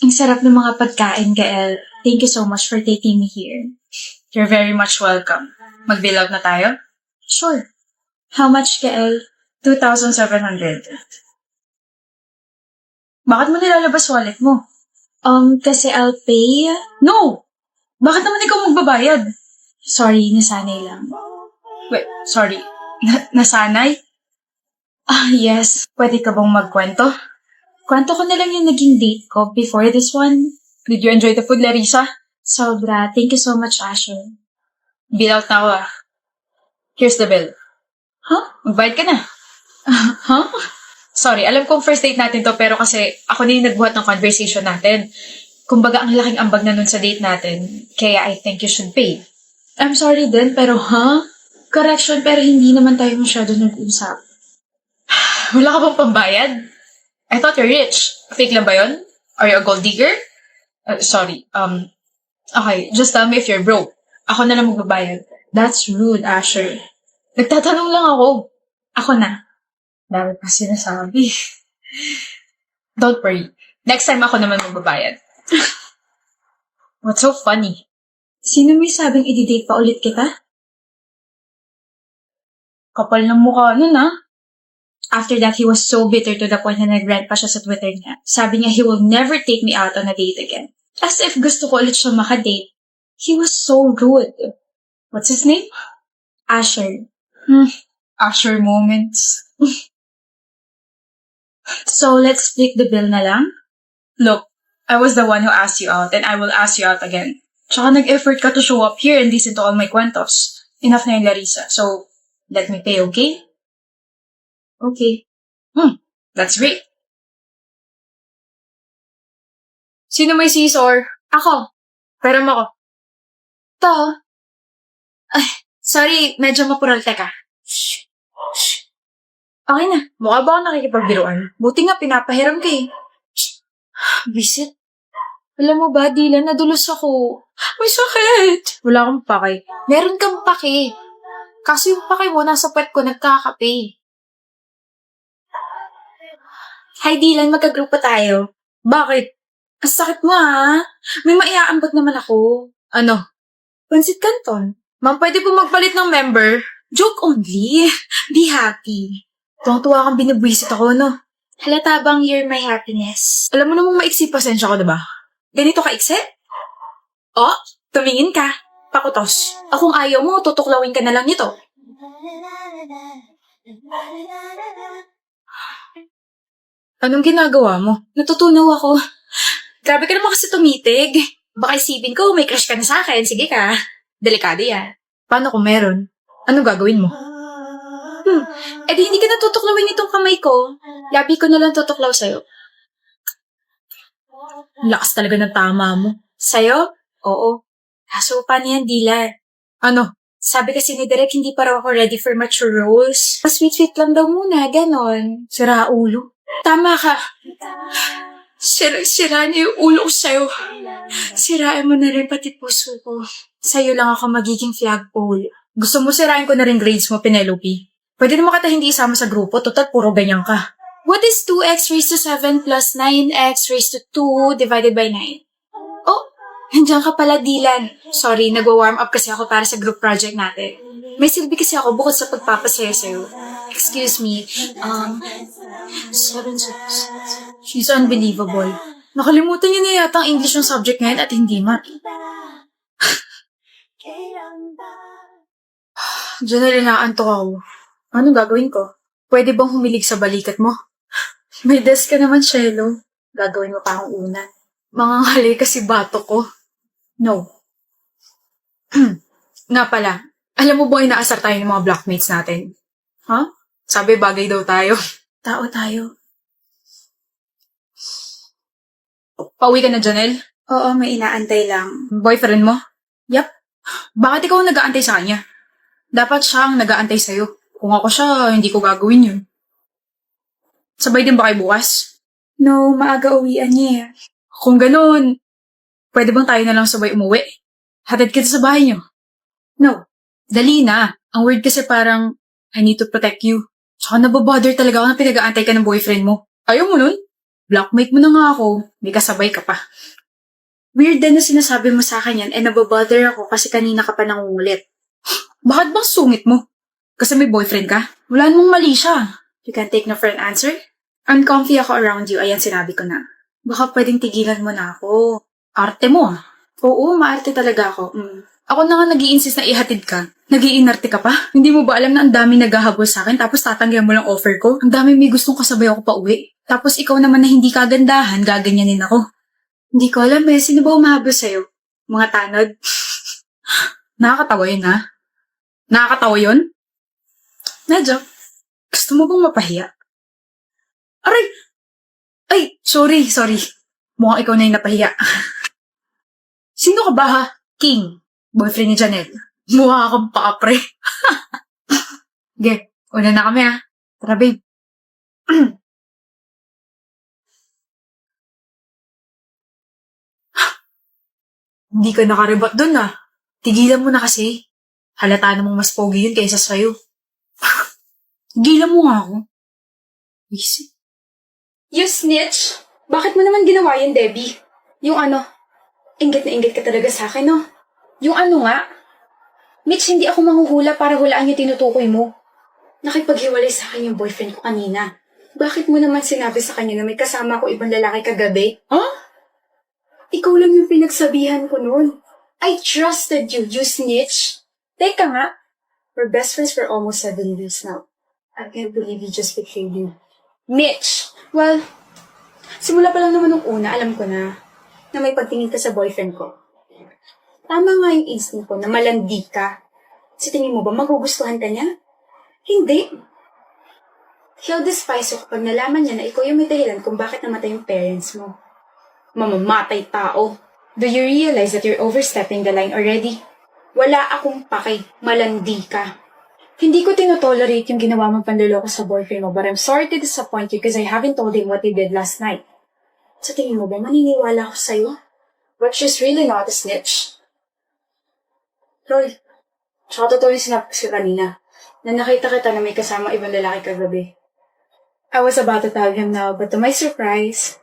Ang sarap ng mga pagkain, Gael. Thank you so much for taking me here. You're very much welcome. Mag-bill out na tayo? Sure. How much, Gael? 2,700. Bakit mo nilalabas wallet mo? Kasi I'll pay. No! Bakit naman ikaw magbabayad? Sorry, nasanay lang. Wait, sorry. Nasanay? Yes. Pwede ka bang magkwento? Kwento ko na lang yung naging date ko before this one. Did you enjoy the food, Larissa? Sobra. Thank you so much, Asher. Bill out na ako ah. Here's the bill. Huh? Magbayad ka na. Huh? Sorry, alam kong first date natin to pero kasi ako na yung nagbuhat ng conversation natin. Kumbaga, ang laking ambag na nun sa date natin. Kaya I think you should pay. I'm sorry din, pero Correction, pero hindi naman tayo masyado nag-usap. Wala ka bang pambayad? I thought you're rich. Fake lang ba yun? Are you a gold digger? Sorry. Okay, just tell me if you're broke. Ako na lang magbabayad. That's rude, Asher. Nagtatanong lang ako. Ako na. Dami pa sinasabi. Don't worry. Next time ako naman magbabayad. What's so funny? Sino may sabing i-date pa ulit kita? Kapal ng mukha nun ah. After that, he was so bitter to the point na nag-rant pa siya sa Twitter niya. Sabi niya he will never take me out on a date again. As if gusto ko ulit siya makadate. He was so rude. What's his name? Asher. Asher moments. So, let's split the bill na lang? Look, I was the one who asked you out and I will ask you out again. Tsaka nag-effort ka to show up here and listen to all my kwentos. Enough na yun, Larissa. So, let me pay, okay? Okay. That's great. Sino may scissor? Ako. Pera mo ako. To. Ay, sorry, medyo mapural. Teka. Shh. Okay na. Mukha ba ako nakikipagbiruan? Buti nga, pinapahiram ka eh. Visit? Alam mo ba, Dylan, nadulos ako. May sakit. Wala akong pakay. Meron kang pake. Kaso yung pake mo, nasa puwet ko, nagkakape. Hi, Dylan, magka-group pa tayo. Bakit? Ang sakit mo, ha? May maiaambag naman ako. Ano? Pansit Canton. Ma'am, pwede po magpalit ng member? Joke only. Be happy. Tuwang-tuwa kang binibwisit ako, no? Halata bang you're my happiness? Alam mo namang maiksi pasensya ko, diba? Ganito ka, Ikse? Oh, tumingin ka. Pakutos. Kung ayaw mo, tutuklawin ka na lang nito. Anong ginagawa mo? Natutunaw ako. Grabe ka naman kasi tumitig. Baka isipin ko, may crush ka na sa akin. Sige ka. Delikado yan. Paano kung meron? Anong gagawin mo? Eh di hindi ka natutuklawin itong kamay ko. Labi ko na lang tutuklaw sa'yo. Lakas talaga ng tama mo. Sa'yo? Oo. Kaso paano yan, Dylan? Ano? Sabi kasi ni Derek, hindi pa raw ako ready for mature roles. Sweet-sweet lang daw muna, ganon. Sira ulo. Tama ka. Sira niya yung ulo ko sa'yo. Sirain mo na rin pati puso ko. Sa'yo lang ako magiging flagpole. Gusto mo sirain ko na rin grades mo, Penelope? Pwede naman kita hindi isama sa grupo, total puro ganyan ka. What is 2x raised to 7 plus 9x raised to 2 divided by 9? Oh, nandiyan ka pala, Dylan. Sorry, nagwa-warm up kasi ako para sa group project natin. May silbi kasi ako bukod sa pagpapasaya sa'yo. Excuse me, 7 She's unbelievable. Nakalimutan niya na yata ang English yung subject ngayon at hindi math. Diyan na rin naantok ako. Anong gagawin ko? Pwede bang humilig sa balikat mo? May desk ka naman, Shelo. Gagawin mo pa akong una. Mga ngali kasi bato ko. No. Nga pala, alam mo ba inaasar tayo ng mga blockmates natin? Ha? Sabi bagay daw tayo. Tao tayo. Pauwi ka na, Janelle? Oo, may inaantay lang. Boyfriend mo? Yup. Bakit ikaw ang nag-aantay sa kanya? Dapat siya ang nag-aantay sa'yo. Kung ako siya, hindi ko gagawin yun. Sabay din ba kayo bukas? No, maaga uwian niya. Kung ganun, pwede bang tayo na lang sabay umuwi? Hatid kita sa bahay niyo. No. Dali na. Ang word kasi parang, I need to protect you. Tsaka nababother talaga ako na pinag-aantay ka ng boyfriend mo. Ayaw mo nun? Blockmate mo na nga ako, may kasabay ka pa. Weird din na sinasabi mo sa akin yan nababother ako kasi kanina ka pa nangungulit. Bakit bang sungit mo? Kasi may boyfriend ka? Wala namang mali siya. You can take no for an answer? Uncomfy ako around you, ayan sinabi ko na. Baka pwedeng tigilan mo na ako. Arte mo ah. Oo, maarte talaga ako. Ako na nga nag-i-insist na ihatid ka. Nag-iinarte ka pa? Hindi mo ba alam na ang dami naghahabol sa akin tapos tatanggihan mo lang offer ko? Ang dami may gustong kasabay ako pa uwi. Tapos ikaw naman na hindi kagandahan, gaganyanin ako. Hindi ko alam eh, sino ba umahabol sa'yo? Mga tanod? Nakakatawa yun ha? Nakakatawa yun? Medyo. Gusto mo bang mapahiya? Aray! Ay, sorry. Mukhang ikaw na yung napahiya. Sino ka ba ha? King. Boyfriend ni Janelle. Mukha akong paapre. Sige, una na kami ha. Tara babe. Hindi ka nakarebat dun ah. Tigilan mo na kasi. Halata namang mas pogi yun kaysa sa'yo. Tigilan mo nga ako. Easy. You snitch? Bakit mo naman ginawa yun, Debbie? Yung ano, inggit na inggit ka talaga sa akin, no? Yung ano nga? Mitch, hindi ako manghuhula para hulaan yung tinutukoy mo. Nakipaghiwalay sa akin yung boyfriend ko kanina. Bakit mo naman sinabi sa kanya na may kasama ko ibang lalaki kagabi? Huh? Ikaw lang yung pinagsabihan ko noon. I trusted you, you snitch. Teka nga, we're best friends for almost 7 years now. I can't believe you just betrayed you. Mitch! Well, simula pa lang naman nung una, alam ko na may pagtingin ka sa boyfriend ko. Tama nga yung instinct ko na malandi ka. Sa tingin mo ba magugustuhan ka niya? Hindi. He'll despise you kapag nalaman niya na ikaw yung may dahilan kung bakit namatay yung parents mo. Mamamatay tao. Do you realize that you're overstepping the line already? Wala akong pake. Malandi ka. Hindi ko tinotolerate yung ginawa mong panluloko sa boyfriend mo, but I'm sorry to disappoint you because I haven't told him what he did last night. Sa tingin mo ba maniniwala ako sa'yo? But she's really not a snitch. Roy, tsaka totoo yung sinabi ko kanina na nakita kita na may kasama ibang lalaki kagabi. I was about to tell him now, but to my surprise,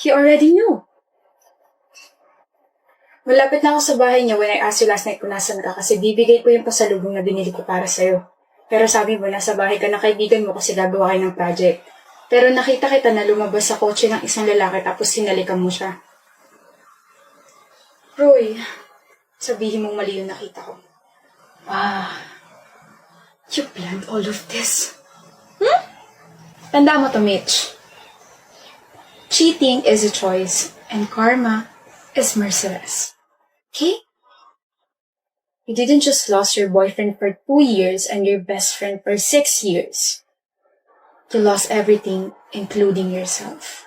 he already knew. Malapit na ako sa bahay niya when I asked you last night kung nasan ka kasi bibigay ko yung pasalubong na binili ko para sa'yo. Pero sabi mo, nasa bahay ka na kaibigan mo kasi gagawa kayo ng project. Pero nakita kita na lumabas sa kotse ng isang lalaki tapos sinalikan mo siya. Roy, sabihin mong mali yung nakita ko. You planned all of this. Tanda mo to, Mitch. Cheating is a choice and karma is merciless. Okay? You didn't just lose your boyfriend for 2 years and your best friend for 6 years. You lost everything, including yourself.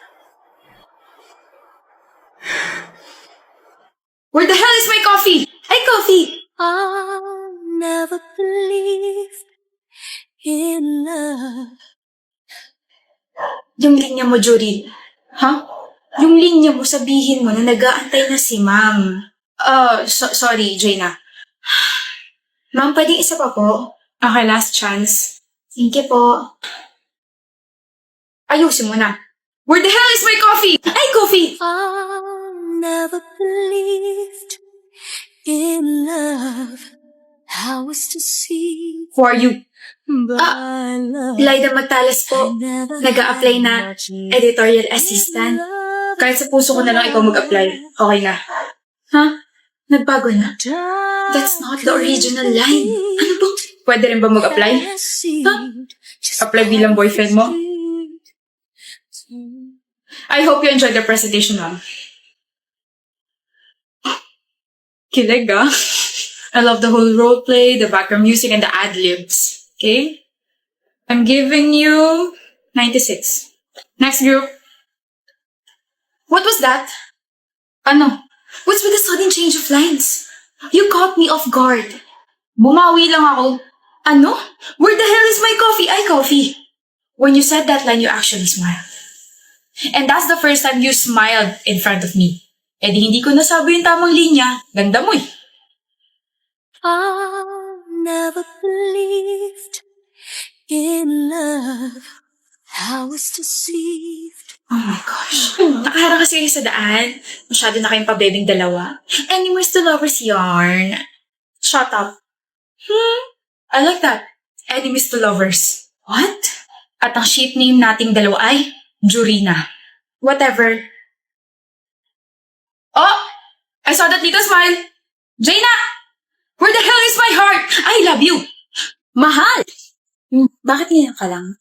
Where the hell is my coffee? Ay, coffee! I never believed in love. Yung linya mo, Juril. Ha? Yung linya mo, sabihin mo na nag-aantay na si Ma'am. Sorry, Jaina. Ma'am, pwedeng isa pa po? Okay, last chance. Thank you po. Ayusin mo na. Where the hell is my coffee? Ay, coffee! I never believed in love. I was deceived Who are you? by love. Lyda Magtalas po. Nag-a-apply na editorial assistant. Kahit sa puso ko na lang ikaw mag-apply. Okay na. Ha? Nagbago na? That's not the original line. Ano ba? Pwede rin ba mag-apply? Ha? Apply bilang boyfriend mo? I hope you enjoyed the presentation, ma'am. Kilig, ah. I love the whole role play, the background music, and the ad-libs. Okay? I'm giving you 96. Next group. What was that? Ano? What's with the sudden change of lines? You caught me off guard. Bumawi lang ako. Ano? Where the hell is my coffee? Ay, coffee. When you said that line, you actually smiled. And that's the first time you smiled in front of me. Eh di hindi ko nasabi yung tamang linya. Ganda mo eh. I never believed in love. I was deceived Oh my gosh. Nakaharang kasi kayo sa daan. Masyado na kayong pabebing dalawa. Enemies to lovers yarn. Shut up. I like that. Enemies to lovers. What? At ang ship name nating dalawa ay Jurina. Whatever. Oh! I saw that little smile. Jaina! Where the hell is my heart? I love you. Mahal! Bakit ngayon ka lang?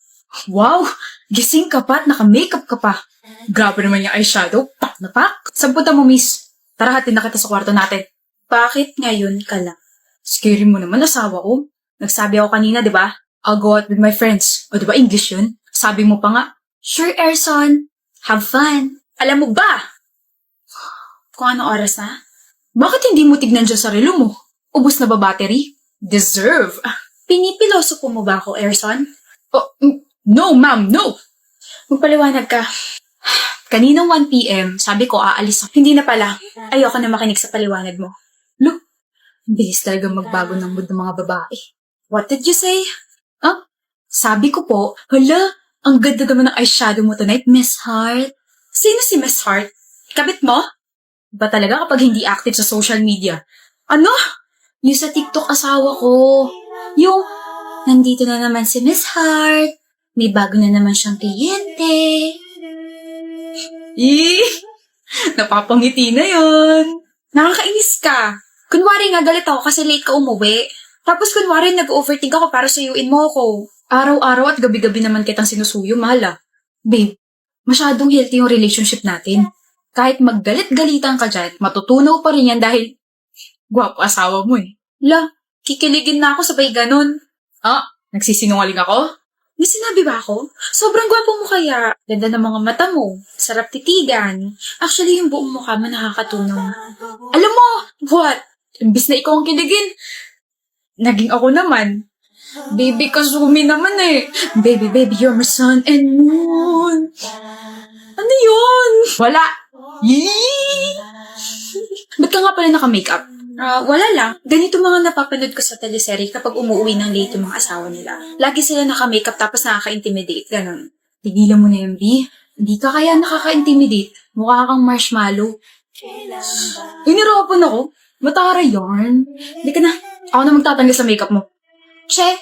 Wow! Gising ka pa at naka-makeup ka pa. Grabe naman yung eyeshadow. Pak na pak. Samputan mo, miss. Tara, hatid na kita sa kwarto natin. Bakit ngayon ka lang? Scary mo naman, asawa ko. Nagsabi ako kanina, di ba? I'll go out with my friends. O di ba English yun? Sabi mo pa nga. Sure, Erson. Have fun. Alam mo ba? Kung ano oras na? Bakit hindi mo tignan dyan sa relo mo? Ubus na ba battery? Deserve. Pinipiloso po mo ba ako, Erson? Oh, no, ma'am, no! Magpaliwanag ka. Kaninang 1 p.m., sabi ko aalis ako. Hindi na pala. Ayoko na makinig sa paliwanag mo. Look, bilis talaga magbago ng mood ng mga babae. What did you say? Sabi ko po, hala, ang ganda naman ng eyeshadow mo tonight, Miss Heart. Sino si Miss Hart? Kabit mo? Ba talaga kapag hindi active sa social media? Ano? Yung sa TikTok asawa ko. Yung, nandito na naman si Miss Hart. May bago na naman siyang kliyente. Napapangiti na yon. Nakakainis ka. Kunwari nga galit ako kasi late ka umuwi. Tapos kunwari nag-overthink ako para suyuin mo ako. Araw-araw at gabi-gabi naman kitang sinusuyo, mahal ah. Babe, masyadong healthy yung relationship natin. Kahit maggalit-galitan ka dyan, matutunaw pa rin yan dahil gwapo asawa mo eh. La, kikiligin na ako sabay ganon. Nagsisinungaling ako? May sinabi ba ako? Sobrang gwapo mo kaya. Ganda ng mga mata mo. Sarap titigan. Actually, yung buong mukha mo nakakatunaw. Alam mo, What? imbis na ikaw ang kiligin, naging ako naman. Baby, kasumi naman eh. Baby, you're my sun and moon. Ano yun? Wala. Yee! Ba't ka nga pala naka-makeup? Wala lang. Ganito mga napapanood ko sa teleserye kapag umuwi ng late yung mga asawa nila. Lagi sila naka-makeup tapos nakaka-intimidate. Ganon. Tigilan mo na yan, B. Hindi ka kaya nakaka-intimidate. Mukha kang marshmallow. Inirapan ako. Matara yarn. Hindi ka na. Ako na magtatanggal sa makeup mo. Che!